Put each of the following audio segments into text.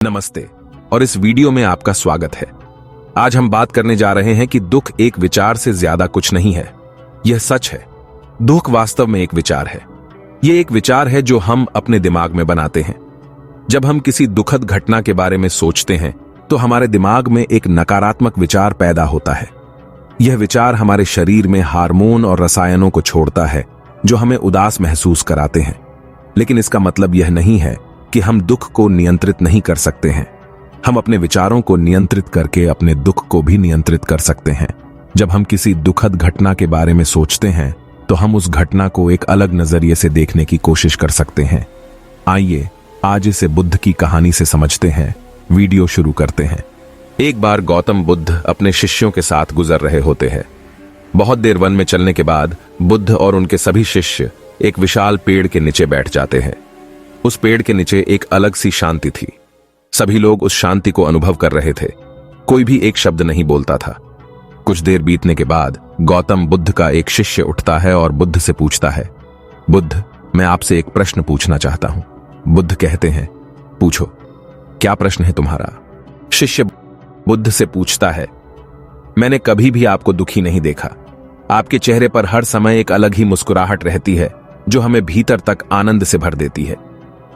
नमस्ते और इस वीडियो में आपका स्वागत है। आज हम बात करने जा रहे हैं कि दुख एक विचार से ज्यादा कुछ नहीं है। यह सच है, दुख वास्तव में एक विचार है। यह एक विचार है जो हम अपने दिमाग में बनाते हैं। जब हम किसी दुखद घटना के बारे में सोचते हैं तो हमारे दिमाग में एक नकारात्मक विचार पैदा होता है। यह विचार हमारे शरीर में हार्मोन और रसायनों को छोड़ता है जो हमें उदास महसूस कराते हैं। लेकिन इसका मतलब यह नहीं है कि हम दुख को नियंत्रित नहीं कर सकते हैं। हम अपने विचारों को नियंत्रित करके अपने दुख को भी नियंत्रित कर सकते हैं। जब हम किसी दुखद घटना के बारे में सोचते हैं तो हम उस घटना को एक अलग नजरिए से देखने की कोशिश कर सकते हैं। आइए आज इसे बुद्ध की कहानी से समझते हैं। वीडियो शुरू करते हैं। एक बार गौतम बुद्ध अपने शिष्यों के साथ गुजर रहे होते हैं। बहुत देर वन में चलने के बाद बुद्ध और उनके सभी शिष्य एक विशाल पेड़ के नीचे बैठ जाते हैं। उस पेड़ के नीचे एक अलग सी शांति थी। सभी लोग उस शांति को अनुभव कर रहे थे। कोई भी एक शब्द नहीं बोलता था। कुछ देर बीतने के बाद गौतम बुद्ध का एक शिष्य उठता है और बुद्ध से पूछता है, बुद्ध, मैं आपसे एक प्रश्न पूछना चाहता हूं। बुद्ध कहते हैं, पूछो, क्या प्रश्न है तुम्हारा? शिष्य बुद्ध से पूछता है, मैंने कभी भी आपको दुखी नहीं देखा। आपके चेहरे पर हर समय एक अलग ही मुस्कुराहट रहती है जो हमें भीतर तक आनंद से भर देती है।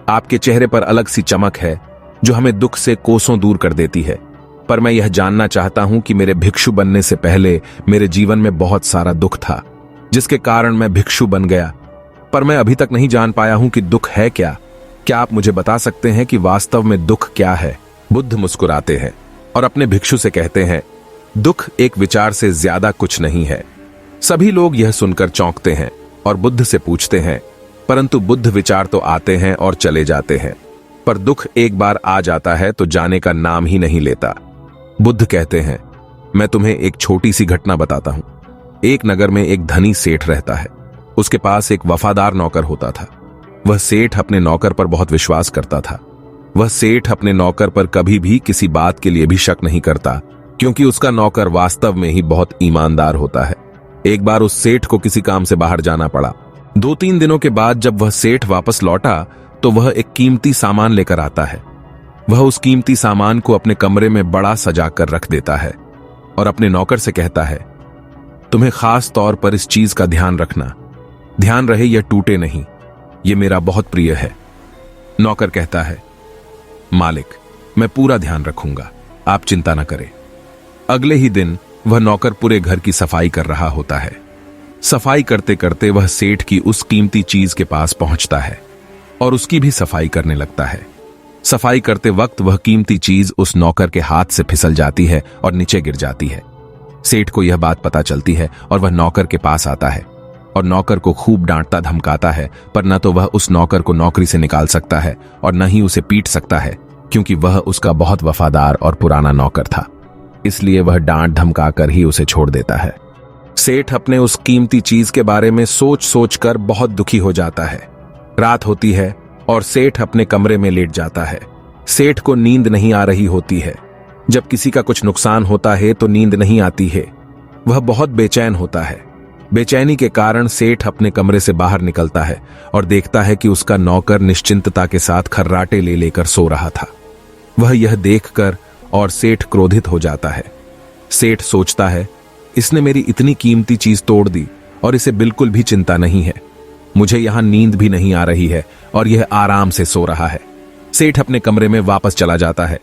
आपके चेहरे पर अलग सी चमक है जो हमें दुख से कोसों दूर कर देती है। पर मैं यह जानना चाहता हूं कि मेरे भिक्षु बनने से पहले मेरे जीवन में बहुत सारा दुख था जिसके कारण मैं भिक्षु बन गया। पर मैं अभी तक नहीं जान पाया हूं कि दुख है क्या। क्या आप मुझे बता सकते हैं कि वास्तव में दुख क्या है? बुद्ध मुस्कुराते हैं और अपने भिक्षु से कहते हैं, दुख एक विचार से ज्यादा कुछ नहीं है। सभी लोग यह सुनकर चौंकते हैं और बुद्ध से पूछते हैं, परंतु बुद्ध, विचार तो आते हैं और चले जाते हैं, पर दुख एक बार आ जाता है तो जाने का नाम ही नहीं लेता। बुद्ध कहते हैं, मैं तुम्हें एक छोटी सी घटना बताता हूं। एक नगर में एक धनी सेठ रहता है। उसके पास एक वफादार नौकर होता था। वह सेठ अपने नौकर पर बहुत विश्वास करता था। वह सेठ अपने नौकर पर कभी भी किसी बात के लिए भी शक नहीं करता क्योंकि उसका नौकर वास्तव में ही बहुत ईमानदार होता है। एक बार उस सेठ को किसी काम से बाहर जाना पड़ा। 2-3 दिनों के बाद जब वह सेठ वापस लौटा तो वह एक कीमती सामान लेकर आता है। वह उस कीमती सामान को अपने कमरे में बड़ा सजा कर रख देता है और अपने नौकर से कहता है, तुम्हें खास तौर पर इस चीज का ध्यान रखना। ध्यान रहे यह टूटे नहीं, यह मेरा बहुत प्रिय है। नौकर कहता है, मालिक, मैं पूरा ध्यान रखूंगा, आप चिंता न करें। अगले ही दिन वह नौकर पूरे घर की सफाई कर रहा होता है। सफाई करते करते वह सेठ की उस कीमती चीज के पास पहुंचता है और उसकी भी सफाई करने लगता है। सफाई करते वक्त वह कीमती चीज उस नौकर के हाथ से फिसल जाती है और नीचे गिर जाती है। सेठ को यह बात पता चलती है और वह नौकर के पास आता है और नौकर को खूब डांटता धमकाता है, पर न तो वह उस नौकर को नौकरी से निकाल सकता है और न ही उसे पीट सकता है क्योंकि वह उसका बहुत वफादार और पुराना नौकर था। इसलिए वह डांट धमका कर ही उसे छोड़ देता है। सेठ अपने उस कीमती चीज के बारे में सोच सोच कर बहुत दुखी हो जाता है। रात होती है और सेठ अपने कमरे में लेट जाता है। सेठ को नींद नहीं आ रही होती है। जब किसी का कुछ नुकसान होता है तो नींद नहीं आती है। वह बहुत बेचैन होता है। बेचैनी के कारण सेठ अपने कमरे से बाहर निकलता है और देखता है कि उसका नौकर निश्चिंतता के साथ खर्राटे ले लेकर सो रहा था। वह यह देखकर और सेठ क्रोधित हो जाता है। सेठ सोचता है, इसने मेरी इतनी कीमती चीज तोड़ दी और इसे बिल्कुल भी चिंता नहीं है। मुझे यहां नींद भी नहीं आ रही है और यह आराम से सो रहा है। सेठ अपने कमरे में वापस चला जाता है।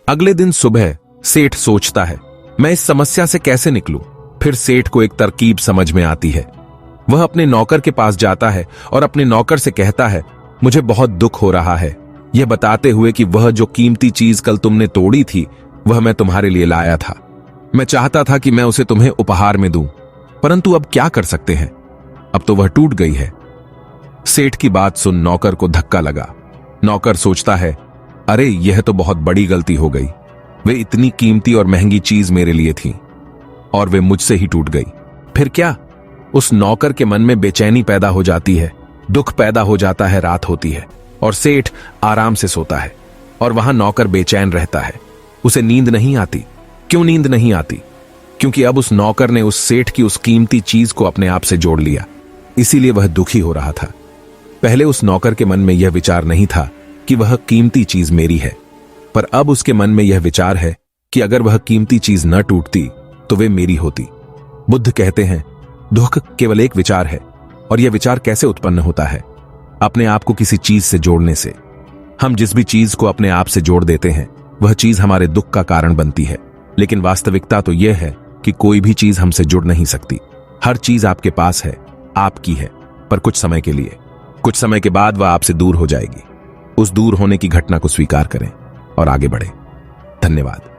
अगले दिन सुबह सेठ सोचता है, मैं इस समस्या से कैसे निकलूं? फिर सेठ को एक तरकीब समझ में आती है। वह अपने नौकर के पास जाता है और अपने नौकर से कहता है, मुझे बहुत दुख हो रहा है, यह बताते हुए कि वह जो कीमती चीज कल तुमने तोड़ी थी वह मैं तुम्हारे लिए लाया था। मैं चाहता था कि मैं उसे तुम्हें उपहार में दूं, परंतु अब क्या कर सकते हैं, अब तो वह टूट गई है। सेठ की बात सुन नौकर को धक्का लगा। नौकर सोचता है, अरे यह तो बहुत बड़ी गलती हो गई। वे इतनी कीमती और महंगी चीज मेरे लिए थी और वे मुझसे ही टूट गई। फिर क्या? उस नौकर के मन में बेचैनी पैदा हो जाती है, दुख पैदा हो जाता है। रात होती है और सेठ आराम से सोता है और वहां नौकर बेचैन रहता है। उसे नींद नहीं आती। क्यों नींद नहीं आती? क्योंकि अब उस नौकर ने उस सेठ की उस कीमती चीज को अपने आप से जोड़ लिया। इसीलिए वह दुखी हो रहा था। पहले उस नौकर के मन में यह विचार नहीं था कि वह कीमती चीज मेरी है। पर अब उसके मन में यह विचार है कि अगर वह कीमती चीज न टूटती तो वे मेरी होती। बुद्ध कहते हैं, दुख केवल एक विचार है, और यह विचार कैसे उत्पन्न होता है? अपने आप को किसी चीज से जोड़ने से। हम जिस भी चीज को अपने आप से जोड़ देते हैं वह चीज हमारे दुख का कारण बनती है। लेकिन वास्तविकता तो यह है कि कोई भी चीज हमसे जुड़ नहीं सकती। हर चीज आपके पास है, आपकी है, पर कुछ समय के लिए। कुछ समय के बाद वह आपसे दूर हो जाएगी। उस दूर होने की घटना को स्वीकार करें और आगे बढ़ें। धन्यवाद।